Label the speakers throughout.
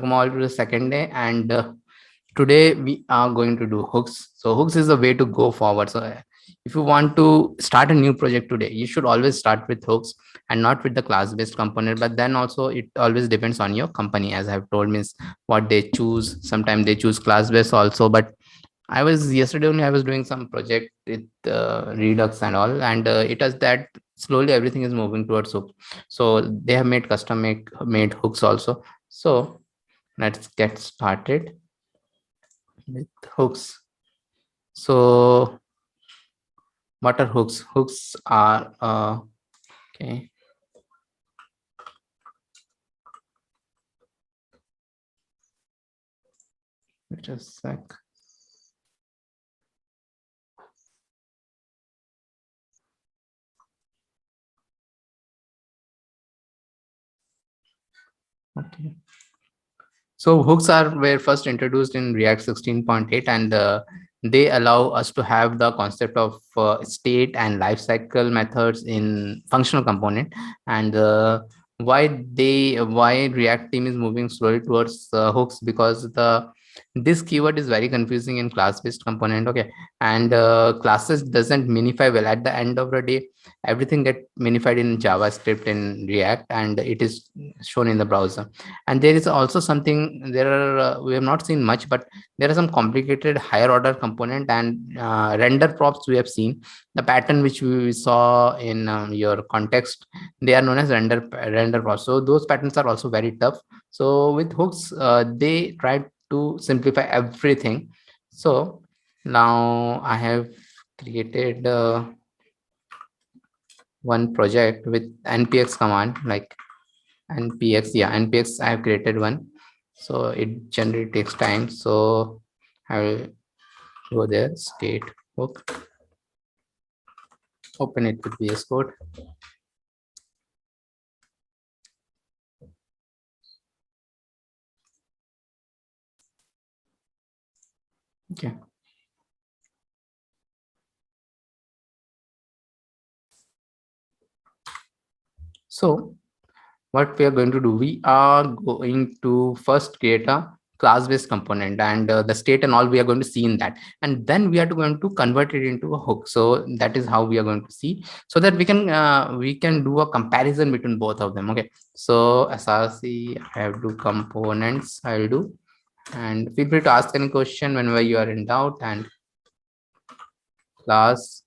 Speaker 1: Welcome all to the second day, and today we are going to do hooks. So hooks is the way to go forward. So if you want to start a new project today, you should always start with hooks and not with the class-based component. But then also it always depends on your company, as I have told, means what they choose. Sometimes they choose class-based also, but I was yesterday only I was doing some project with Redux and all, and it has that slowly everything is moving towards hook. So they have made custom made hooks also. So let's get started with hooks. So what are hooks? Hooks are okay. Just a sec. Okay. So hooks are were first introduced in React 16.8, and they allow us to have the concept of state and lifecycle methods in functional component. And why React team is moving slowly towards hooks, because the this keyword is very confusing in class-based component. Okay, and classes doesn't minify well. At the end of the day, everything get minified in JavaScript and React, and it is shown in the browser. And there is also something, there are we have not seen much, but there are some complicated higher order component and render props we have seen. The pattern which we saw in your context, they are known as render props. So those patterns are also very tough. So with hooks, they try to simplify everything. So now I have created one project with npx command, like npx, yeah, npx I have created one. So it generally takes time, so I will go there, state hook, open it with VS Code. Okay, so what we are going to do, we are going to first create a class-based component, and the state and all we are going to see in that, and then we are going to convert it into a hook. So that is how we are going to see, so that we can do a comparison between both of them. Okay, so src, I have to components, I will do, and feel free to ask any question whenever you are in doubt. And class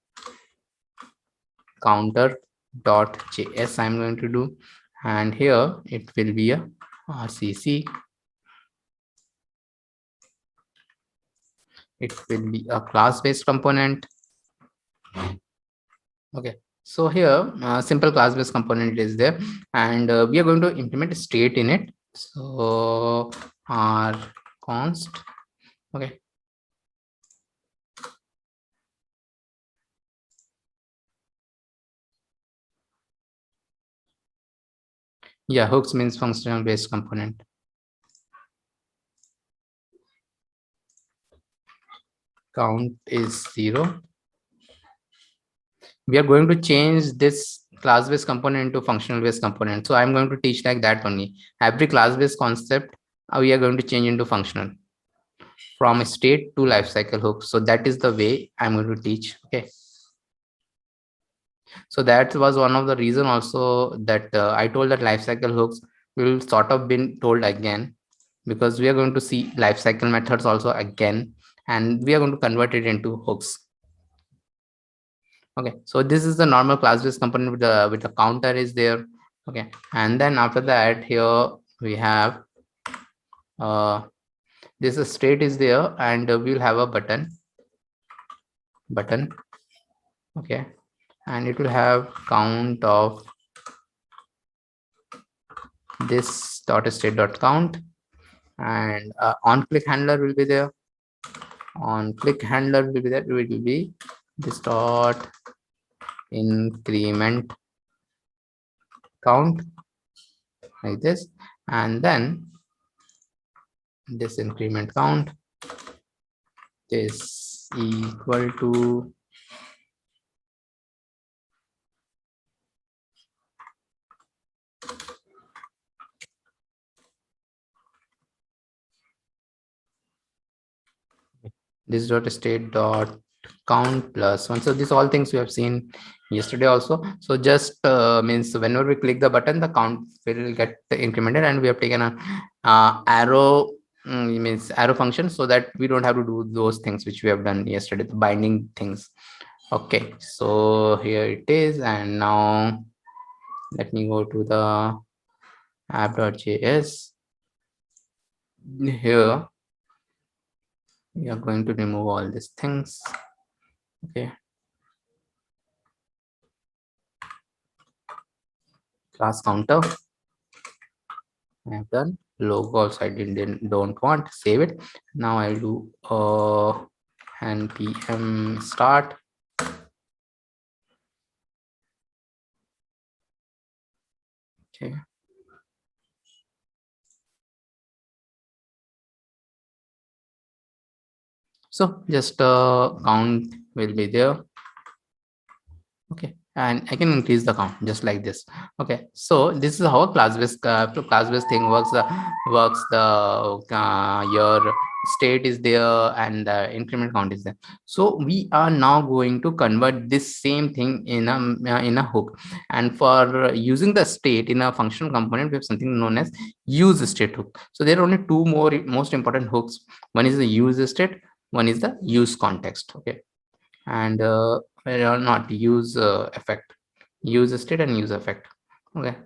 Speaker 1: counter dot js I'm going to do, and here it will be a rcc, it will be a class-based component. Okay, so here simple class-based component is there, and we are going to implement a state in it. So r const, okay, yeah, hooks means functional based component. Count is 0. We are going to change this class-based component into functional-based component. So I'm going to teach like that only. Every class-based concept we are going to change into functional, from state to lifecycle hook. So that is the way I'm going to teach. Okay. So that was one of the reason also that I told that lifecycle hooks will sort of been told again, because we are going to see lifecycle methods also again, and we are going to convert it into hooks. Okay, so this is the normal class-based component with the counter is there. Okay, and then after that, here we have this state is there, and we'll have a button. Okay, and it will have count of this dot state dot count, and on click handler will be there. On click handler will be there. It will be this dot increment count, like this, and then this increment count is equal to this dot state dot count plus one. So these all things we have seen yesterday also. So just means whenever we click the button, the count will get incremented, and we have taken a arrow, means arrow function, so that we don't have to do those things which we have done yesterday, the binding things. Okay, so here it is, and now let me go to the app.js. Here we are going to remove all these things. Okay, class counter I have done. Logo also I don't want, save it. Now I'll do npm start. Okay, so just count will be there. Okay, and I can increase the count just like this. Okay, so this is how a class-based thing works. Your state is there and the increment count is there. So we are now going to convert this same thing in a hook, and for using the state in a functional component, we have something known as use state hook. So there are only two more most important hooks. One is the use state, one is the use context. Okay, and not use effect, use state and use effect. Okay,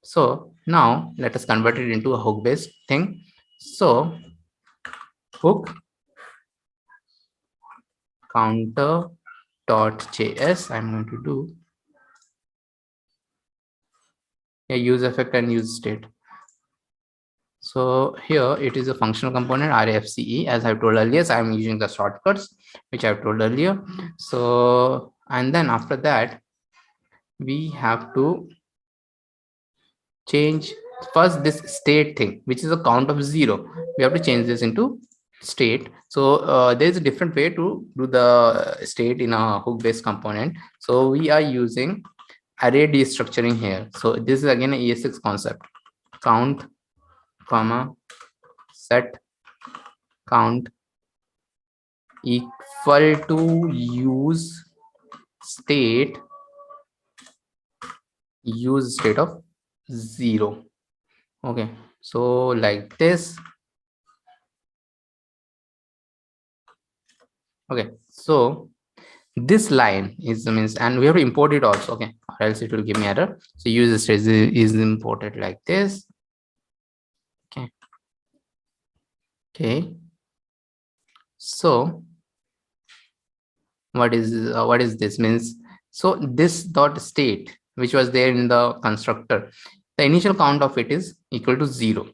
Speaker 1: so now let us convert it into a hook based thing. So hook counter dot js, I'm going to do a use effect and use state. So here it is a functional component RFCE, as I've told earlier. So I'm using the shortcuts which I've told earlier. So, and then after that we have to change first this state thing, which is a count of 0. We have to change this into state. So there is a different way to do the state in a hook based component. So we are using array destructuring here. So this is again an ES6 concept. Count comma set count equal to use state of 0. Okay, so like this. Okay, so this line is means, and we have to import it also. Okay, or else it will give me error. So use state is imported like this. Okay, okay, so what is this means? So this dot state which was there in the constructor, the initial count of it is equal to 0.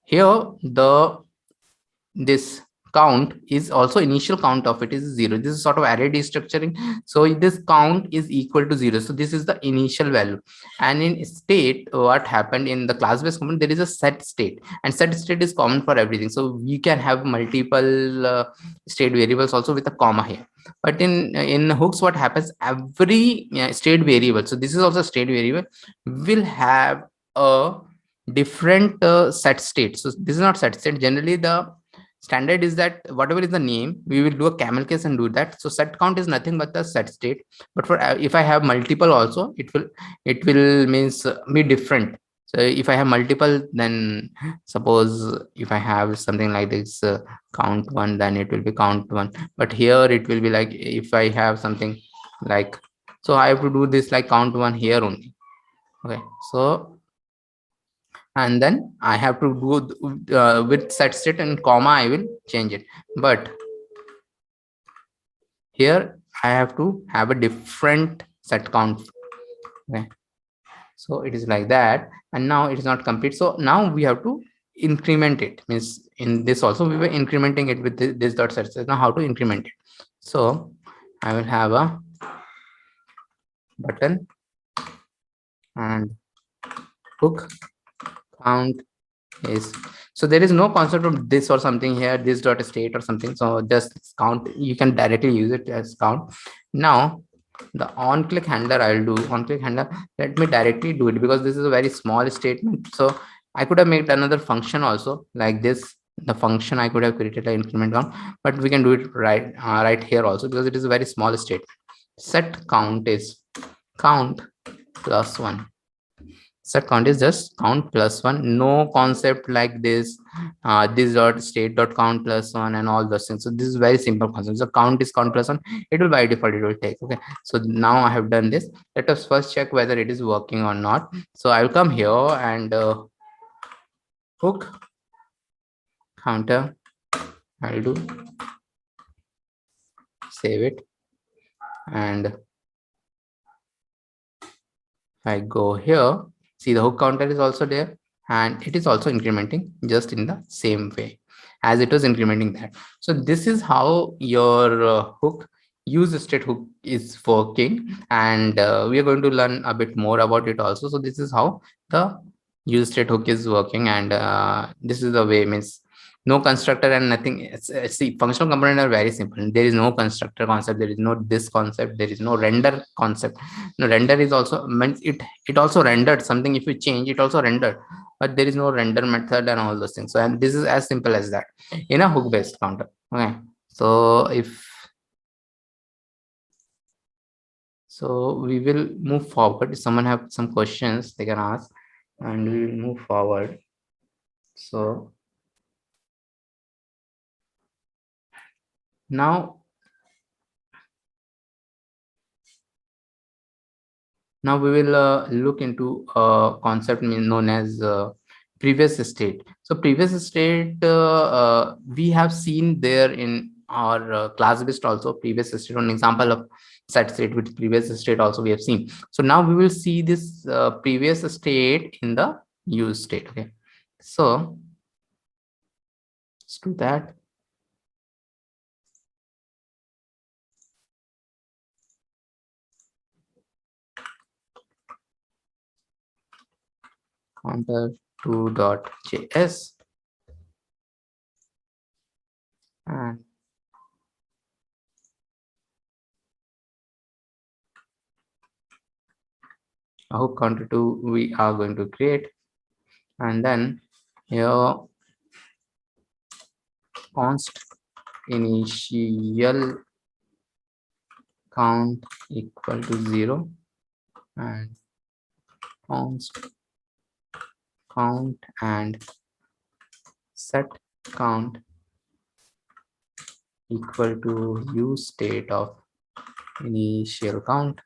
Speaker 1: Here this count is also initial count of it is 0. This is sort of array destructuring. So this count is equal to 0. So this is the initial value. And in state, what happened in the class-based component, there is a set state, and set state is common for everything. So we can have multiple state variables also with a comma here. But in hooks, what happens, every state variable, so this is also state variable, will have a different set state. So this is not set state. Generally the standard is that whatever is the name, we will do a camel case and do that. So set count is nothing but the set state. But for if I have multiple also, it will means be different. So if I have multiple, then suppose if I have something like this count 1, then it will be count 1. But here it will be like if I have something like, so I have to do this like count 1 here only. Okay, so and then I have to do with set state and comma, I will change it. But here I have to have a different set count. Okay, so it is like that, and now it is not complete. So now we have to increment it. Means in this also we were incrementing it with this dot set state. Now how to increment it? So I will have a button and hook count is, so there is no concept of this or something here, this dot state or something. So just count, you can directly use it as count. Now the on click handler, I'll do on click handler. Let me directly do it because this is a very small statement. So I could have made another function also like this, the function I could have created an increment count, but we can do it right here also, because it is a very small statement. Set count is count plus 1. Set count is just count plus 1. No concept like this dot state dot count plus 1 and all those things. So this is very simple concept. So count is count plus 1. It will by default, it will take. Okay, so now I have done this. Let us first check whether it is working or not. So I will come here and hook counter. I'll do save it, and I go here. See, the hook counter is also there, and it is also incrementing just in the same way as it was incrementing that. So this is how your hook use state hook is working, and we are going to learn a bit more about it also. So this is how the use state hook is working, and this is the way, means no constructor and nothing. See, functional components are very simple. There is no constructor concept, there is no this concept, there is no render concept. No, render is also means it also rendered something. If you change, it also rendered, but there is no render method and all those things. So, and this is as simple as that in a hook based counter. Okay, so we will move forward. If someone have some questions, they can ask, and we will move forward. So now we will look into a concept known as previous state. So previous state, we have seen there in our class based also. Previous state, an example of set state with previous state also we have seen. So now we will see this previous state in the use state. Okay, so let's do that. counter2.js, and a hook counter2 we are going to create, and then here const initial count equal to 0, and const count and set count equal to use state of initial count.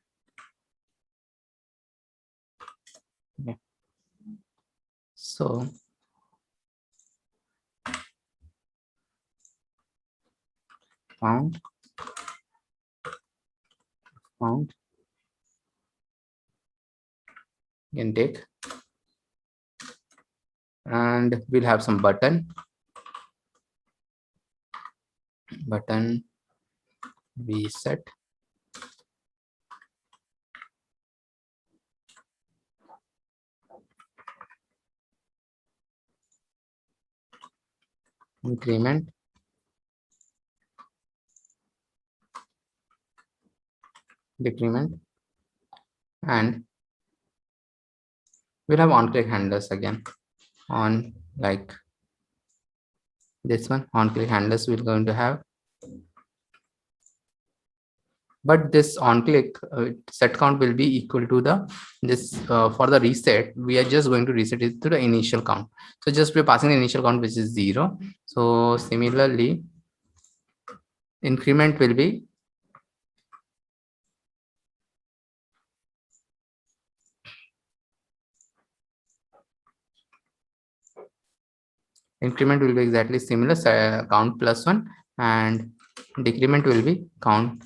Speaker 1: Okay. So count can take, and we'll have some button we set increment decrement, and we'll have on click handlers again. On like this one, on click handlers we're going to have, but this on click set count will be equal to the for the reset. We are just going to reset it to the initial count. So just we're passing the initial count, which is 0. So similarly increment will be exactly similar, count plus 1, and decrement will be count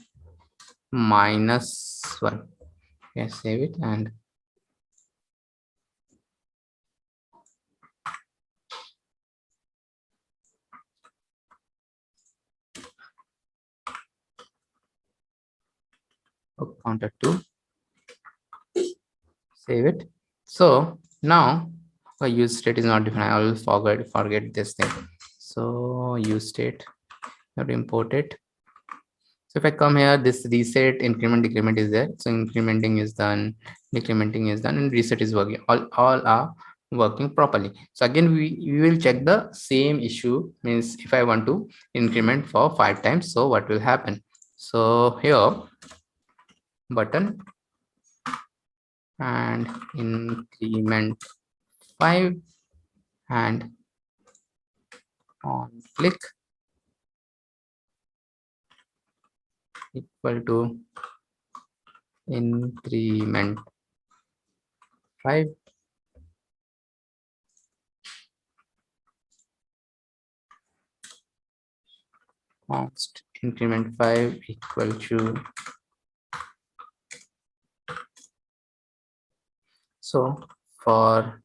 Speaker 1: minus 1. Yes, save it, and counter 2, save it. So now a use state is not defined. I will forget this thing. So use state, have to import it. So if I come here, this reset increment decrement is there. So incrementing is done, decrementing is done, and reset is working. All are working properly. So again, we will check the same issue, means if I want to increment for 5 times, so what will happen? So here button and increment 5 and on click equal to increment 5 const increment 5 equal to, so for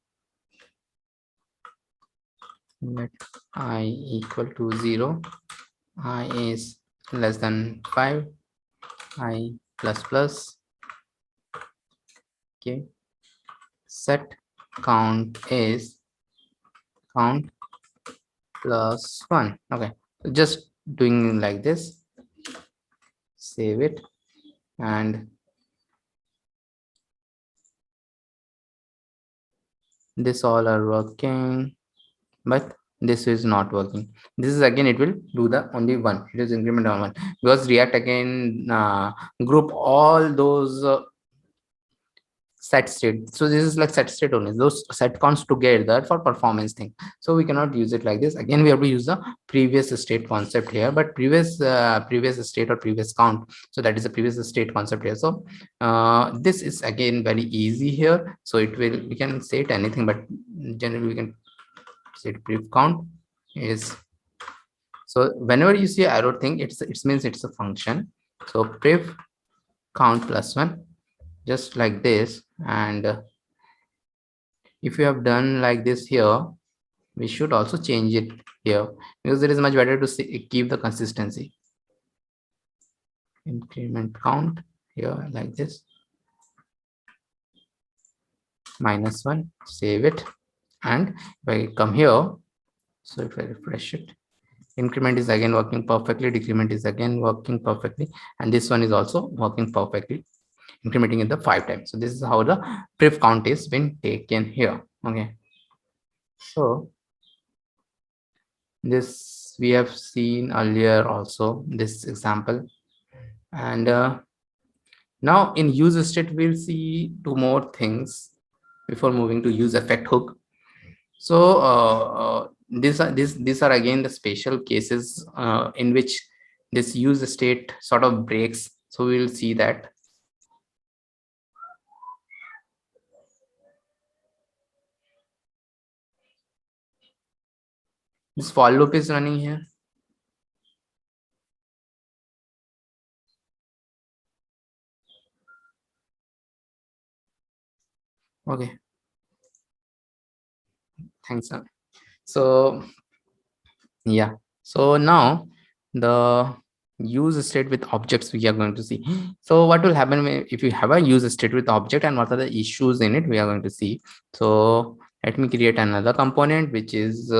Speaker 1: let I equal to 0, I is less than 5, I plus plus, okay, set count is count plus 1. Okay, just doing like this, save it, and this all are working, but this is not working. This is again, it will do the only one, it is increment on 1, because React again group all those set state. So this is like set state only, those set counts together for performance thing. So we cannot use it like this. Again, we have to use the previous state concept here, but previous state or previous count, so that is the previous state concept here. So this is again very easy here. So it will, we can set anything, but generally we can set prev count is, so whenever you see arrow thing, it means it's a function. So prev count plus 1, just like this. And if you have done like this here, we should also change it here, because it is much better to keep the consistency. Increment count here like this, -1, save it, and if I come here, so if I refresh it, increment is again working perfectly, decrement is again working perfectly, and this one is also working perfectly, incrementing in the 5 times. So this is how the prev count is been taken here. Okay, so this we have seen earlier also, this example. And now in use state, we'll see 2 more things before moving to use effect hook. So these are again the special cases in which this use state sort of breaks. So we'll see that. This for loop is running here. Okay, thanks. So yeah, so now the use state with objects we are going to see. So what will happen if you have a use state with object, and what are the issues in it we are going to see. So let me create another component, which is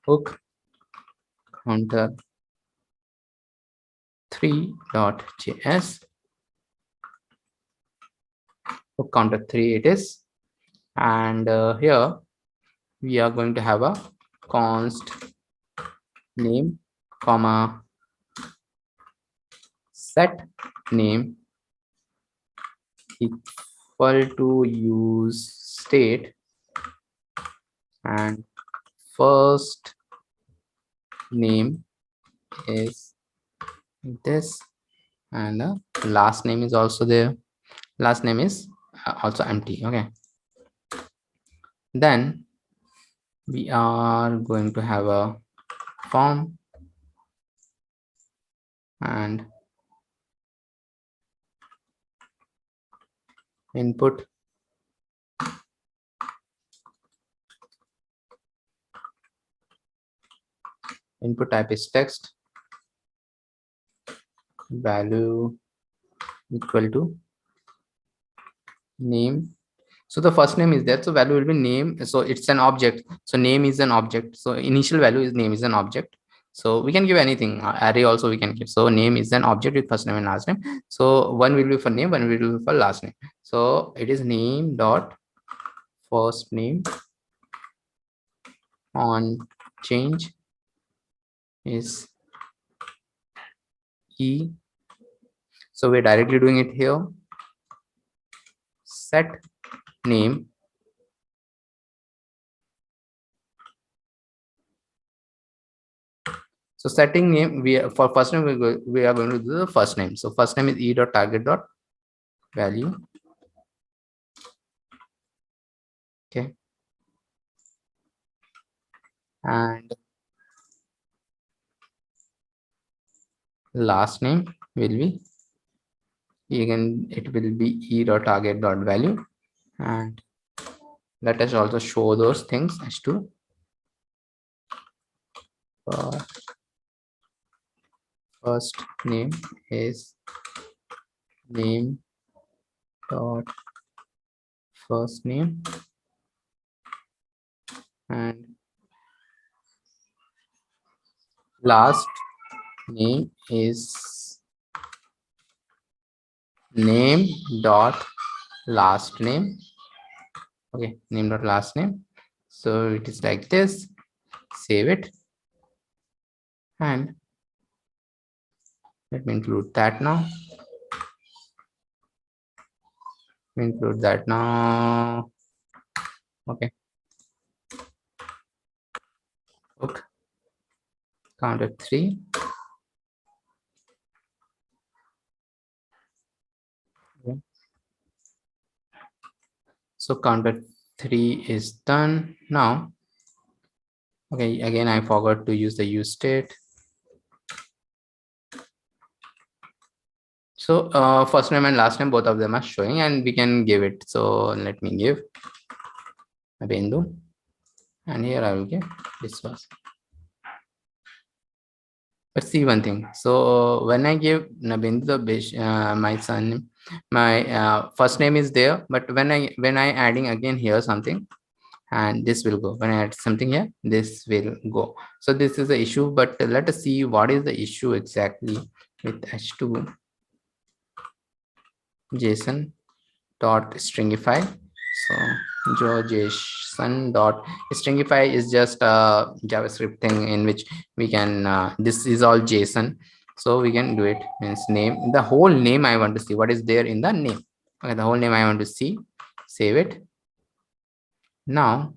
Speaker 1: hook counter 3.js. hook counter 3 it is, and here we are going to have a const name comma set name equal to use state, and first name is this, and the last name is also there. Last name is also empty. Okay, then we are going to have a form and input type is text, value equal to name. So the first name is there, so value will be name. So it's an object, so name is an object, so initial value is name is an object. So we can give anything, array also we can give. So name is an object with first name and last name. So one will be for name, one will be for last name. So it is name dot first name on change is E. So we're directly doing it here. Set name so setting name for first name we are going to do the first name. So first name is e dot target dot value. Okay, and last name will be again it will be e dot target dot value, and let us also show those things as to uh, first name is name dot first name, and last name is name dot last name. Okay, name dot last name. So it is like this. Save it, and let me include that now. Include that now. Okay. Hook counter 3. Okay. So counter 3 is done now. Okay, again I forgot to use the use state. So first name and last name, both of them are showing, and we can give it. So let me give a bindu, and here I will give this was. But see one thing. So when I give Nabindu my son, my first name is there, but when I adding again here something, and this will go. When I add something here, this will go. So this is the issue, but let us see what is the issue exactly with h2 json dot stringify. So JSON dot stringify is just a JavaScript thing in which we can this is all JSON, so we can do it. Means name, the whole name I want to see what is there in the name. Okay, the whole name I want to see. Save it. Now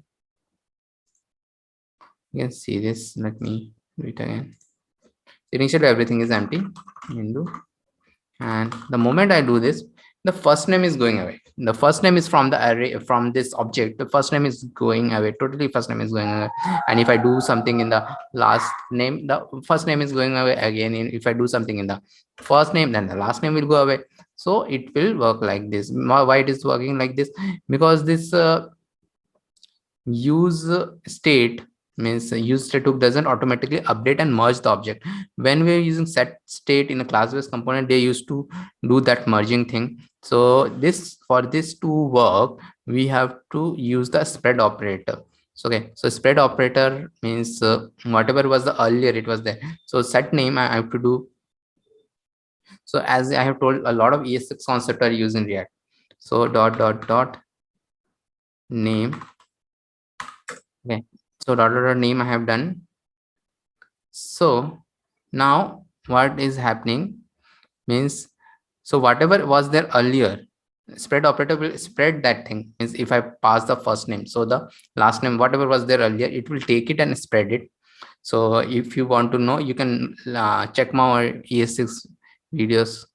Speaker 1: you can see this. Let me do it again. Initially everything is empty. And the moment I do this, the first name is going away. The first name is from the array, from this object. The first name is going away. Totally first name is going away. And if I do something in the last name, the first name is going away again. If I do something in the first name, then the last name will go away. So it will work like this. Why it is working like this? Because this use state means use state hook doesn't automatically update and merge the object. When we're using set state in a class-based component, they used to do that merging thing. So this, for this to work, we have to use the spread operator. So okay, so spread operator means whatever was the earlier, it was there. So set name I have to do. So as I have told, a lot of ES6 concept are used in React. So dot name. Okay, so dot name I have done. So now what is happening means, so whatever was there earlier, spread operator will spread that thing. Means if I pass the first name, so the last name, whatever was there earlier, it will take it and spread it. So if you want to know, you can check my ES6 videos.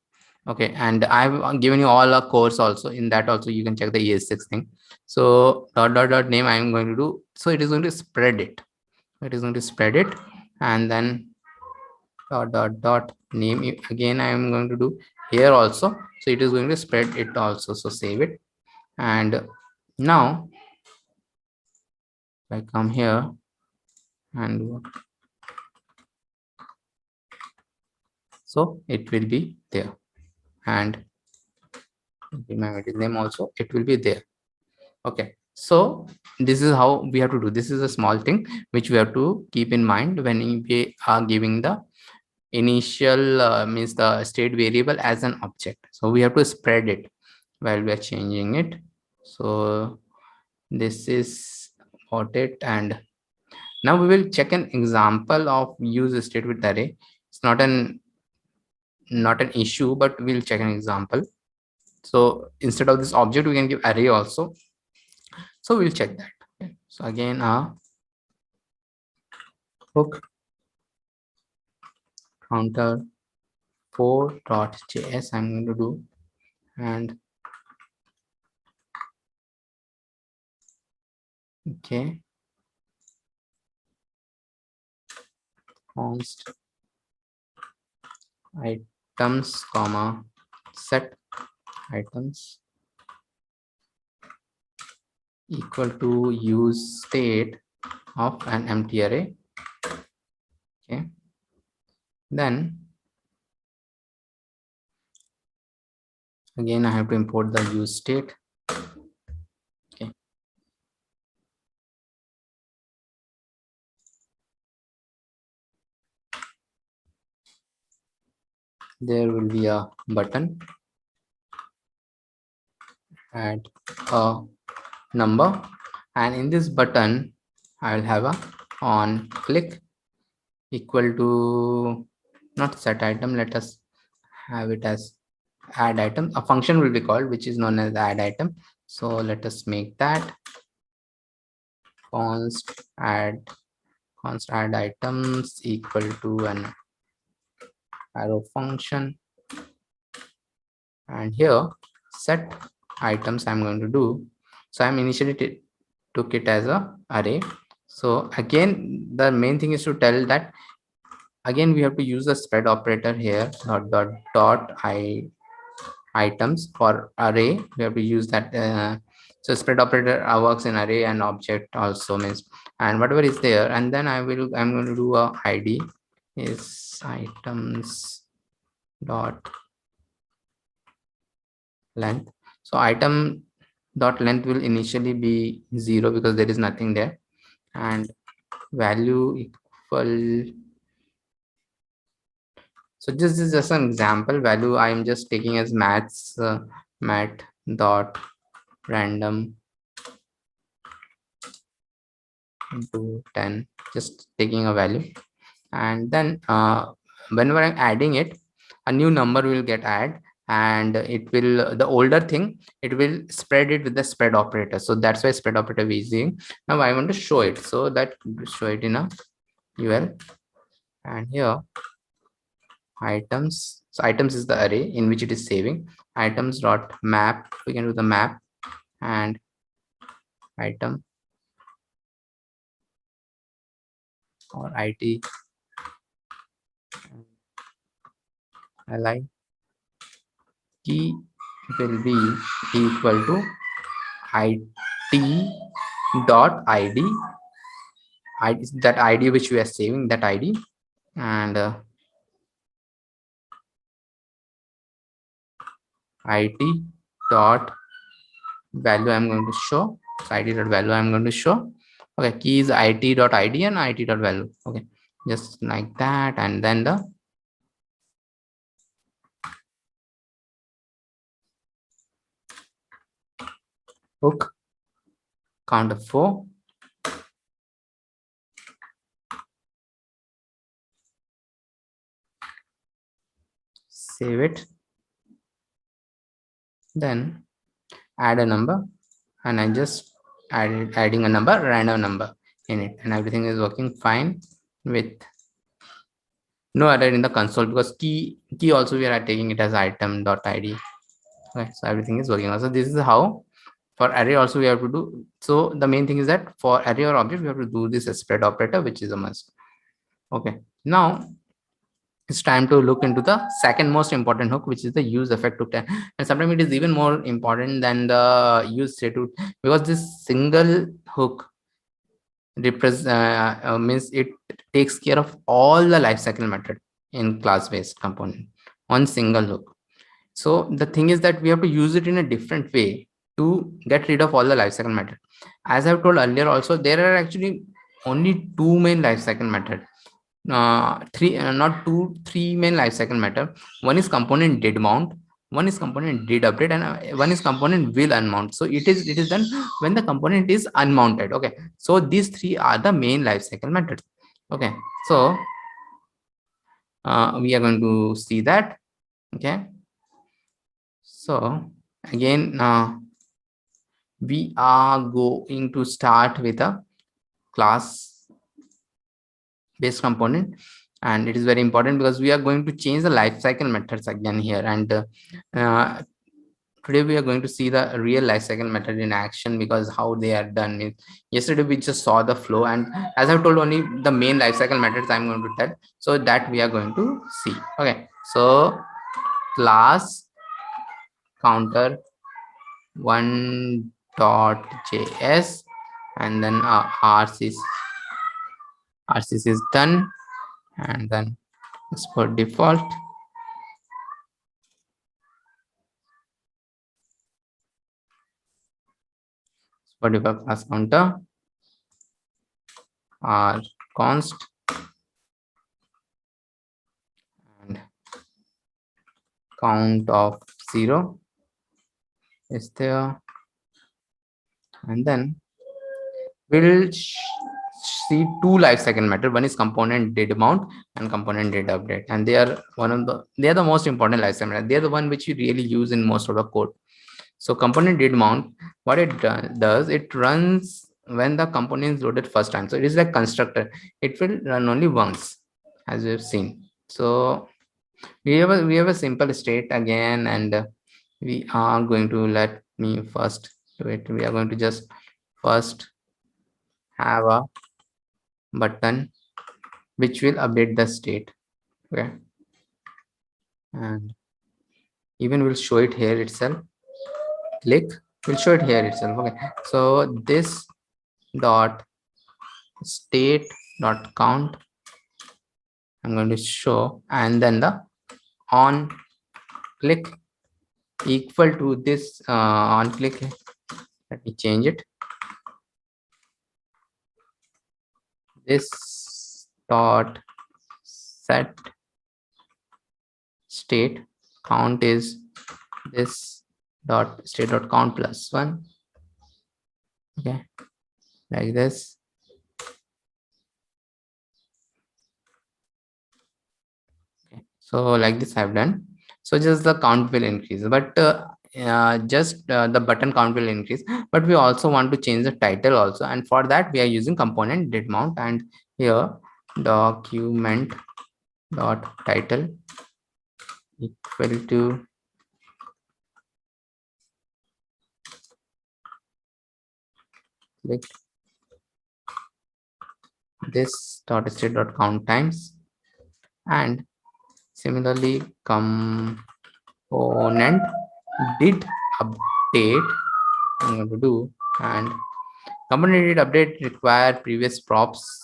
Speaker 1: Okay, and I've given you all a course also. In that also you can check the ES6 thing. So dot name I am going to do. So it is going to spread it. It is going to spread it, and then dot name again I am going to do here also. So it is going to spread it also. So save it, and now I come here and so it will be there, and my name also it will be there. Okay, so this is how we have to do. This is a small thing which we have to keep in mind when we are giving the initial means the state variable as an object. So we have to spread it while we are changing it. So This is about it. And now we will check an example of use state with array. It's not an issue, but we'll check an example. So instead of this object, we can give array also. So we'll check that. Okay. So again, hook counter 4.js I'm going to do, and okay, const items comma set items equal to use state of an empty array. Okay, then again I have to import the use state. Okay, there will be a button, add a number, and in this button I will have a on click equal to not set item, let us have it as add item. A function will be called which is known as add item. So let us make that const add items equal to an arrow function, and here set items I'm going to do. So I'm initially took it as a array. So again the main thing is to tell that again we have to use the spread operator here, dot items for array. We have to use that. So spread operator works in array and object also, means, and whatever is there, and then I'm going to do a id is items dot length. So item dot length will initially be 0 because there is nothing there, and value equal. So this is just an example value I am just taking as maths mat dot random into 10, just taking a value, and then whenever I'm adding it, a new number will get added, and it will, the older thing, it will spread it with the spread operator. So that's why spread operator is using. Now I want to show it, so that show it in a UL, and here items. So items is the array in which it is saving. Items dot map, we can do the map, and item or it li key will be equal to it dot id, that id which we are saving, that id, and it dot value I'm going to show. So it dot value I'm going to show. Okay, key is it dot id and it dot value. Okay, just like that, and then the hook count of 4, save it, then add a number, and I just adding a number, random number in it, and everything is working fine with no error in the console, because key also we are taking it as item dot id. Okay, so everything is working. Also, this is how for array also we have to do. So the main thing is that for array or object we have to do this spread operator, which is a must. Okay, now it's time to look into the second most important hook, which is the use effect hook. And sometimes it is even more important than the use state hook, because this single hook means it takes care of all the lifecycle method in class-based component on single hook. So the thing is that we have to use it in a different way to get rid of all the lifecycle method. As I've told earlier also, there are actually only two main lifecycle method. Three main lifecycle method. One is component did mount, one is component did update, and one is component will unmount. So it is done when the component is unmounted. Okay, so these three are the main lifecycle methods. Okay, so we are going to see that. Okay, so again we are going to start with a class based component, and it is very important because we are going to change the lifecycle methods again here. And today we are going to see the real lifecycle method in action, because how they are done. Yesterday we just saw the flow, and as I've told, only the main lifecycle methods I'm going to tell, so that we are going to see. Okay, so class counter 1.js, and then RCC is done, and then export default. For default class counter are const and count of 0 is there, and then we'll see two lifecycle method. One is component did mount and component did update, and they are the most important lifecycle method. They are the one which you really use in most of the code. So component did mount, what it does, it runs when the component is loaded first time. So it is like constructor, it will run only once, as we have seen. So we have a simple state again, and we are going to, let me first do it. We are going to just first have a button which will update the state. Okay, and even will show it here itself. Click will show it here itself. Okay, so this dot state dot count I'm going to show, and then the on click equal to this on click. Let me change it. This dot set state count is this dot state dot count plus 1. Okay, like this. Okay, so like this I've done. So just the count will increase, but just the button count will increase, but we also want to change the title also, and for that we are using component did mount, and here document dot title equal to click this dot state dot count times, and similarly component did update I'm going to do, and component did update require previous props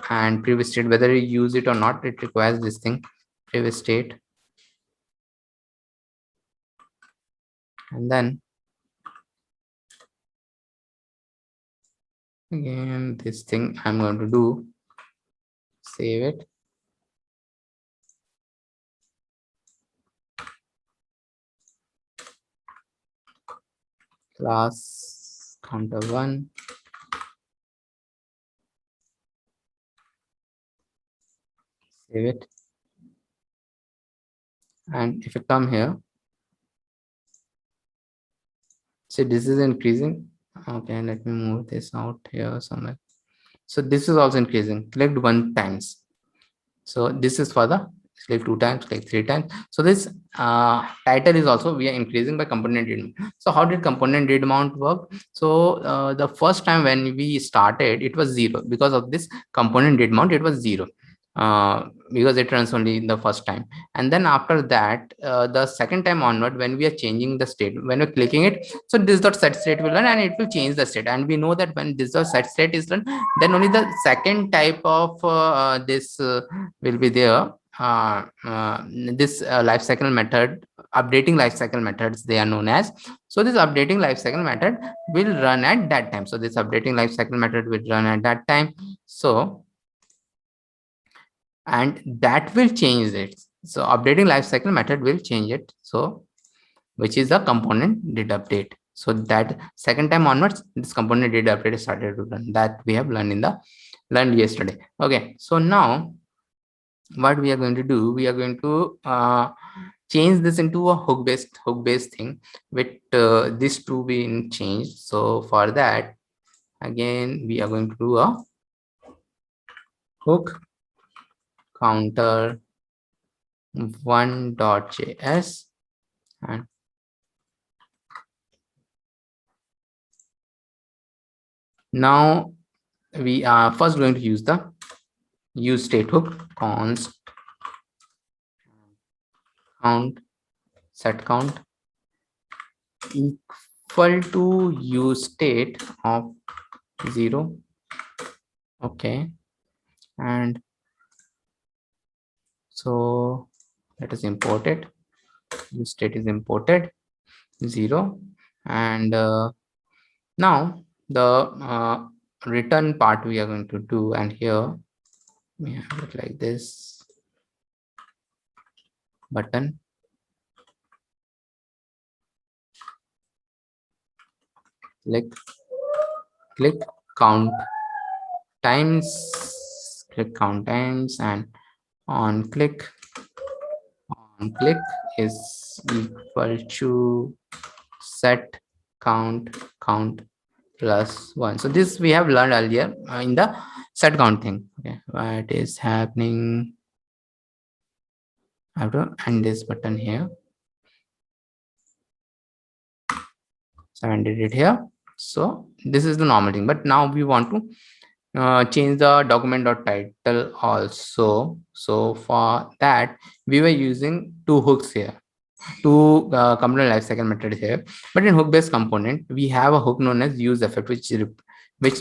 Speaker 1: and previous state, whether you use it or not, it requires this thing, previous state. And then again this thing I'm going to do, save it. Class counter 1, save it, and if you come here, see this is increasing. Okay, let me move this out here somewhere. So this is also increasing, clicked 1 times. So this is for the click 2 times, click 3 times. So this title is also we are increasing by component did mount. So how did component did mount work? So the first time when we started, it was 0. Because of this component did mount, it was 0. Because it runs only the first time, and then after that the second time onward, when we are changing the state, when we're clicking it, so this dot set state will run and it will change the state. And we know that when this dot set state is run, then only the second type of this will be there. This lifecycle method, updating lifecycle methods, they are known as. So this updating lifecycle method will run at that time. So this updating lifecycle method will run at that time. So, and that will change it. So updating lifecycle method will change it. So which is the component did update. So that second time onwards, this component did update started to run. That we have learned yesterday. Okay, so now what we are going to do, we are going to change this into a hook based thing with this two being changed. So for that, again we are going to do a hook counter 1.js, and now we are first going to use the use state hook const count set count equal to use state of 0. Okay, and so let us import it. Use state is imported 0, and now the return part we are going to do, and here we have it like this button click count times, and on click is equal to set count plus 1. So this we have learned earlier in the set count thing. Okay, what is happening? I have to end this button here. So I ended it here. So this is the normal thing, but now we want to change the document.title also. So for that, we were using two hooks here, two component lifecycle methods here. But in hook-based component, we have a hook known as use effect, which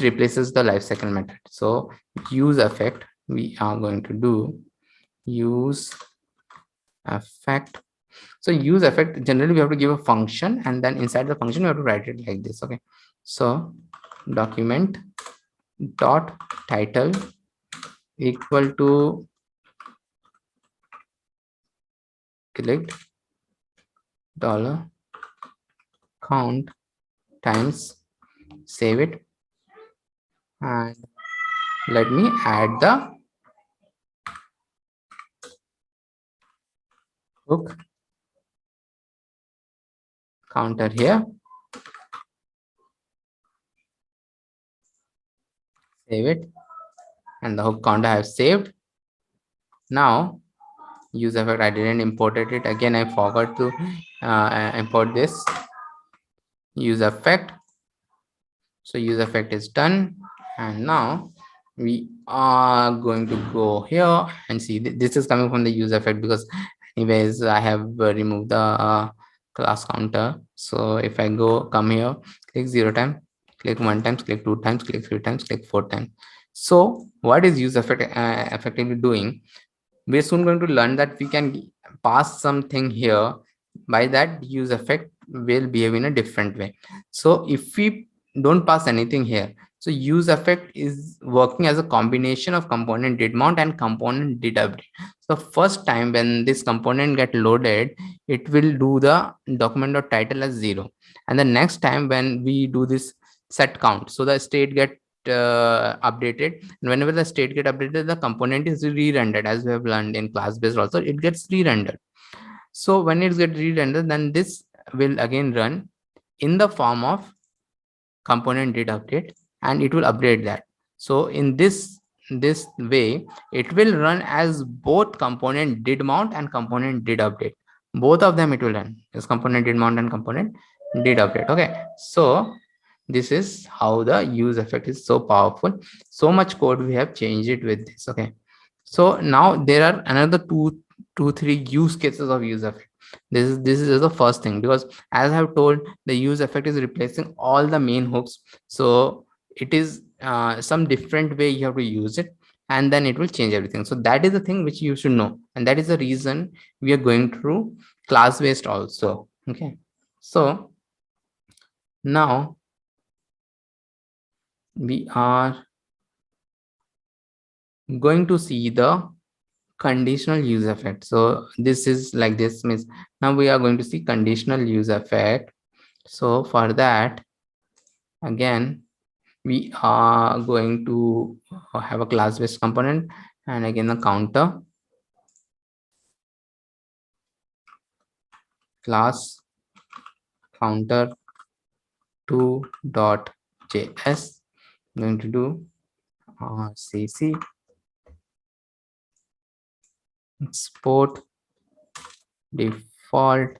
Speaker 1: replaces the lifecycle method. So use effect, we are going to do use effect. So use effect, generally we have to give a function, and then inside the function we have to write it like this. Okay, so document dot title equal to clicked dollar count times, save it, and let me add the hook counter here, save it, and the hook counter I have saved. Now use effect, I didn't imported it again, I forgot to import this use effect. So use effect is done, and now we are going to go here and see this is coming from the use effect, because anyways I have removed the class counter. So if I come here, click 0 times, click 1 times, click 2 times, click 3 times, click 4 times. So what is use effect effectively doing? We're soon going to learn that we can pass something here. By that, use effect will behave in a different way. So if we don't pass anything here, so use effect is working as a combination of component did mount and component did update. So first time when this component get loaded, it will do the document.title as 0, and the next time when we do this set count, so the state get updated, and whenever the state get updated, the component is re-rendered, as we have learned in class based also, it gets re-rendered. So when it gets re-rendered, then this will again run in the form of component did update, and it will update that. So in this way, it will run as both component did mount and component did update. Both of them it will run as component did mount and component did update. Okay, so this is how the use effect is so powerful. So much code we have changed it with this. Okay, so now there are another three use cases of use effect. This is the first thing, because as I have told, the use effect is replacing all the main hooks. So it is some different way you have to use it, and then it will change everything. So that is the thing which you should know, and that is the reason we are going through class based also. Okay, so now we are going to see the conditional use effect. So this is like this means now we are going to see conditional use effect. So for that, again, we are going to have a class based component, and again the counter class counter 2.js. I'm going to do cc export default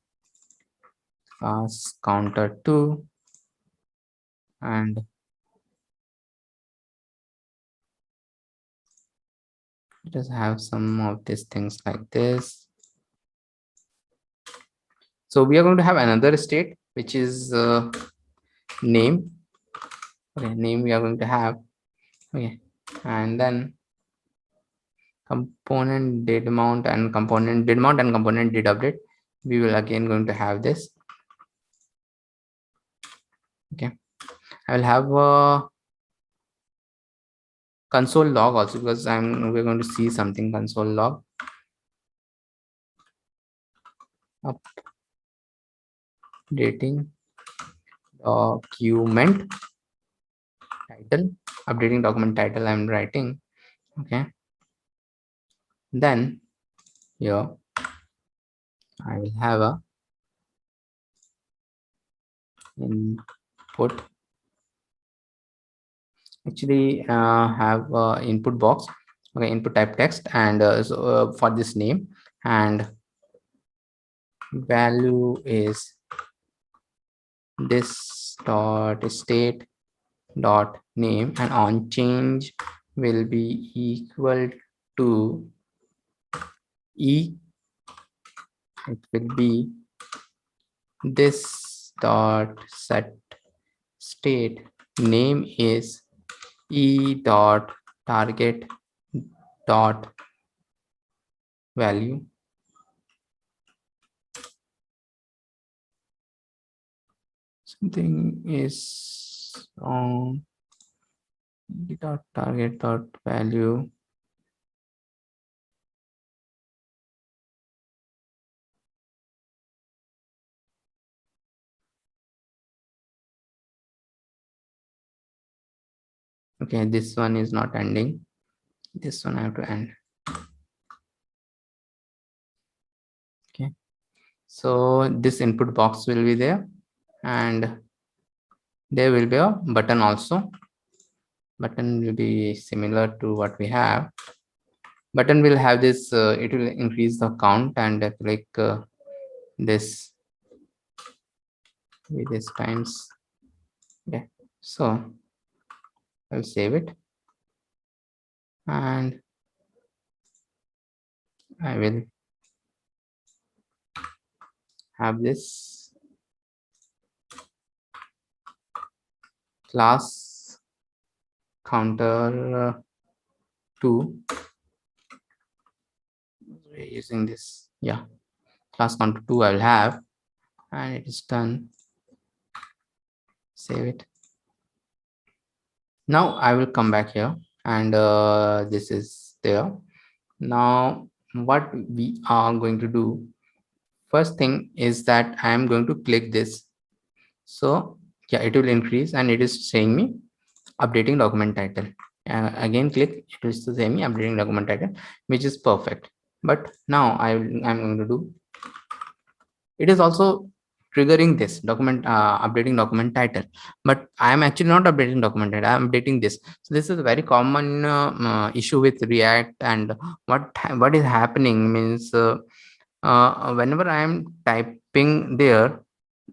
Speaker 1: class counter 2, and let us have some of these things like this. So we are going to have another state which is name. Okay, name we are going to have. Okay, and then component did mount and component did mount and component did update. We will again going to have this. Okay, I will have a console log also, because we're going to see something console log updating document title, updating document title I'm writing. Okay, then here I will have a input, actually have input box. Okay, input type text, and for this name, and value is this dot state dot name, and on change will be equal to e, it will be this dot set state name is e dot target dot value. Something is wrong. E dot target dot value. Okay, this one is not ending. This one I have to end. Okay, so this input box will be there, and there will be a button also. Button will be similar to what we have. Button will have this, it will increase the count, and click this with this times. Okay, so I'll save it, and I will have this class counter 2. We're using this, yeah, class counter 2 I will have, and it is done. Save it. Now I will come back here, and this is there. Now what we are going to do, first thing is that I am going to click this. So yeah, it will increase, and it is saying me updating document title. Again click, it is to say me updating document title, which is perfect. But now I'm going to do, it is also triggering this document updating document title, but I am actually not updating document title, I am updating this. So this is a very common issue with React. And what is happening means whenever I am typing there,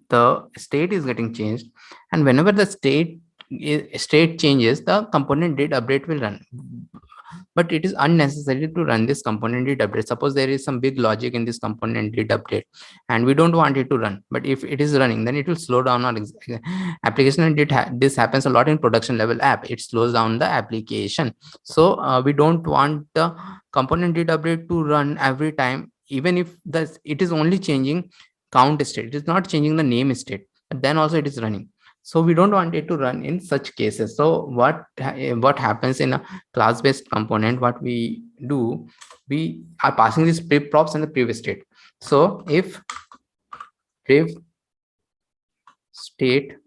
Speaker 1: the state is getting changed, and whenever the state changes, the component did update will run. But it is unnecessary to run this component did update. Suppose there is some big logic in this component did update, and we don't want it to run, but if it is running, then it will slow down our application. And this happens a lot in production level app, it slows down the application. So we don't want the component did update to run every time, even if it is only changing count state, it is not changing the name state, but then also it is running. So we don't want it to run in such cases. So what happens in a class-based component, what we do, we are passing these priv props in the previous state. So if priv state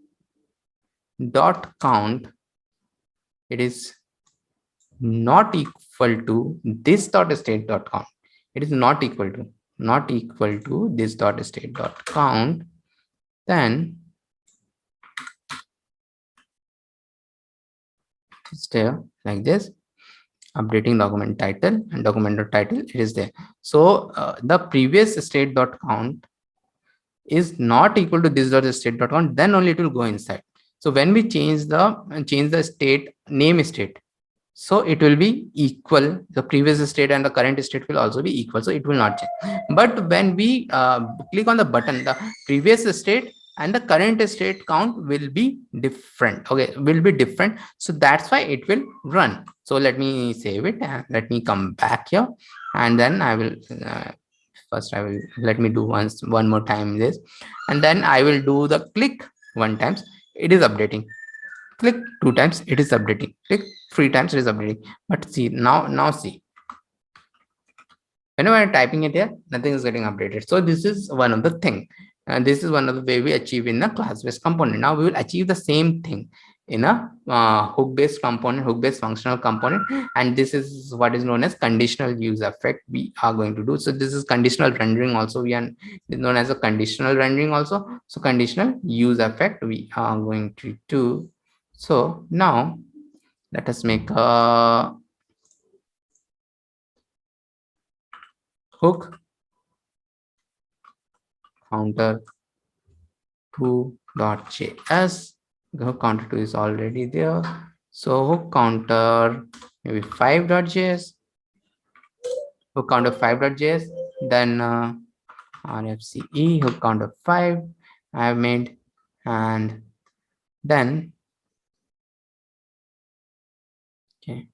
Speaker 1: dot count, it is not equal to this dot state dot count. It is not equal to this dot state dot count. Then it's there like this, updating document title and document title, it is there. So the previous state dot count is not equal to this dot state dot count, then only it will go inside. So when we change the state name state, so it will be equal, the previous state and the current state will also be equal, so it will not change. But when we click on the button, the previous state and the current state count will be different. Okay, will be different, so that's why it will run. So let me save it and let me come back here, and then I will first I will let me do one more time this, and then I will do the click one times, it is updating. Click two times, it is updating. Click three times, it is updating. But see, now see, whenever I'm typing it here, nothing is getting updated. So this is one of the thing, and this is one of the way we achieve in a class-based component. Now we will achieve the same thing in a hook-based component, hook-based functional component, and this is what is known as conditional use effect we are going to do. So this is conditional rendering also, we are known as a conditional rendering also. So conditional use effect we are going to do. So now let us make a hook counter 2.js. The hook counter 2 is already there. So hook counter maybe 5.js, hook counter 5.js, then RFCE hook counter 5 I have made, and then okay,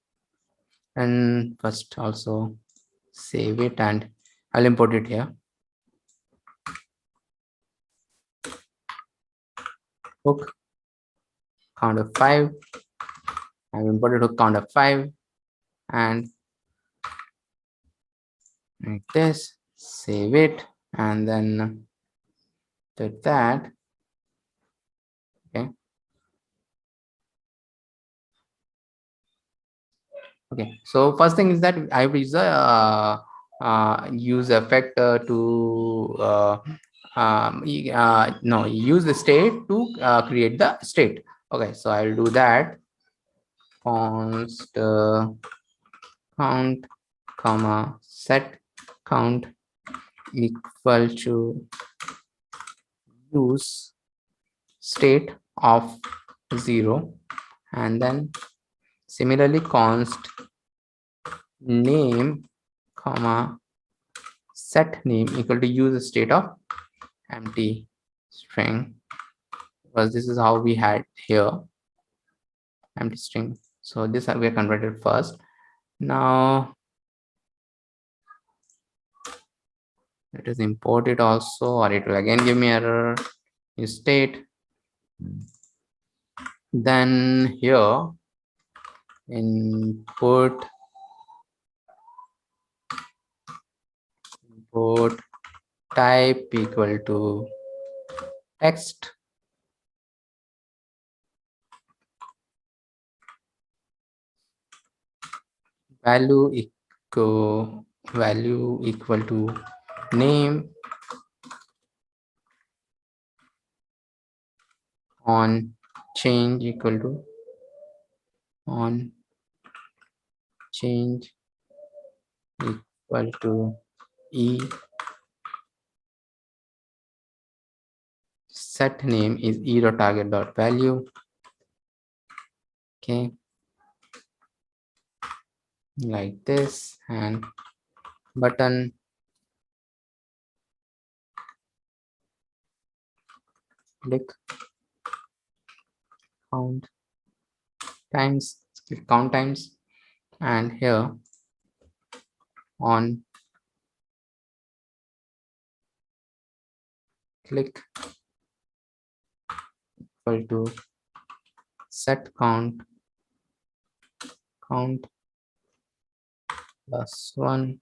Speaker 1: and first also save it and I'll import it here. Hook counter 5, I've imported hook counter 5 and like this, save it, and then did that. Okay, so first thing is that I will use a use effect to no, use the state to create the state. Okay, so I'll do that. Const count comma set count equal to use state of 0, and then similarly const name comma set name equal to use state of empty string, because this is how we had here empty string. So this we are converted first. Now let us import it also, or it will again give me error in state. Then here input type equal to text, value equal to name, on change equal to on change equal to e, set name is e.target.value. Okay, like this, and button click count times, click count times, and here on click equal to set count plus 1.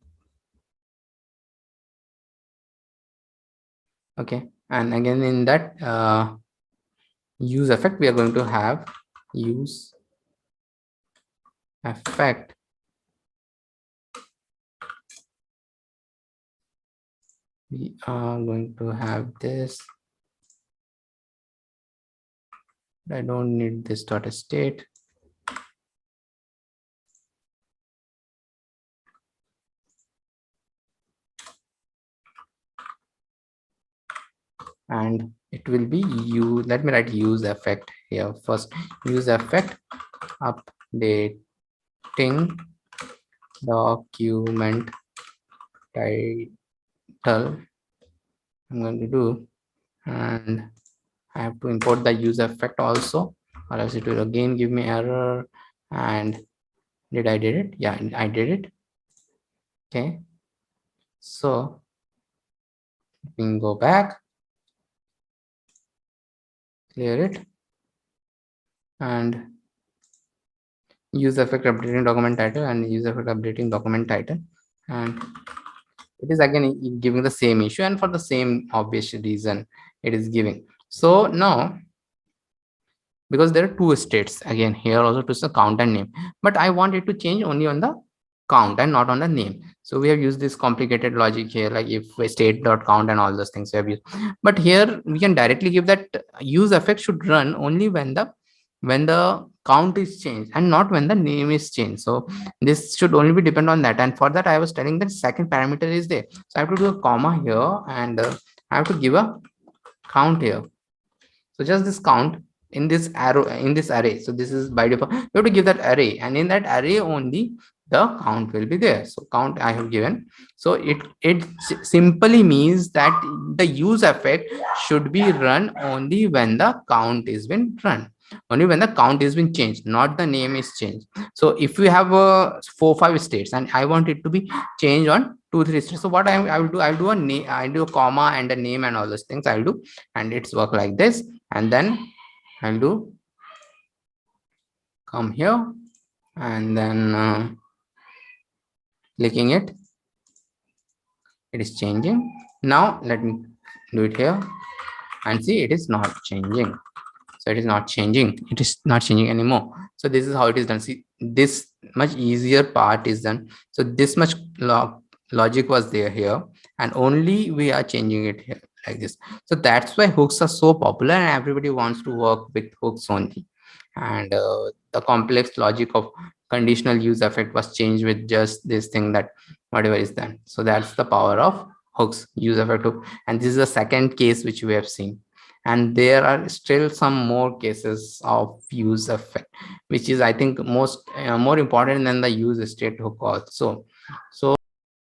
Speaker 1: Okay, and again in that use effect, we are going to have use effect we are going to have this. I don't need this dot state. And it will be use, let me write use effect here first. Use effect updating document title I'm going to do, and I have to import the use effect also, or else it will again give me error. And did I did it? Yeah, I did it. Okay, so we can go back, clear it, and use effect updating document title, and use effect updating document title, and it is again giving the same issue, and for the same obvious reason it is giving. So now, because there are two states again here also, to the count and name, but I want it to change only on the count and not on the name. So we have used this complicated logic here, like if state dot count and all those things we have used. But here we can directly give that use effect should run only when the count is changed and not when the name is changed. So this should only be depend on that, and for that I was telling that second parameter is there, so I have to do a comma here, and I have to give a count here. So just this count in this arrow, in this array. So this is by default, you have to give that array, and in that array only the count will be there. So count I have given. So it simply means that the use effect should be run only when the count is been run, only when the count is been changed, not the name is changed. So if we have 4-5 states and I want it to be changed on 2-3 states, so what I will do, I'll do a name, I'll do a comma and a name and all those things I'll do, and it's work like this. And then I'll do come here, and then clicking it, it is changing. Now let me do it here and see, it is not changing. So it is not changing, it is not changing anymore. So this is how it is done. See, this much easier part is done. So this much logic was there here, and only we are changing it here like this. So that's why hooks are so popular, and everybody wants to work with hooks only. And the complex logic of conditional use effect was changed with just this thing, that whatever is done. So that's the power of hooks, use effect hook. And this is the second case which we have seen, and there are still some more cases of use effect, which is I think more important than the use state hook also. So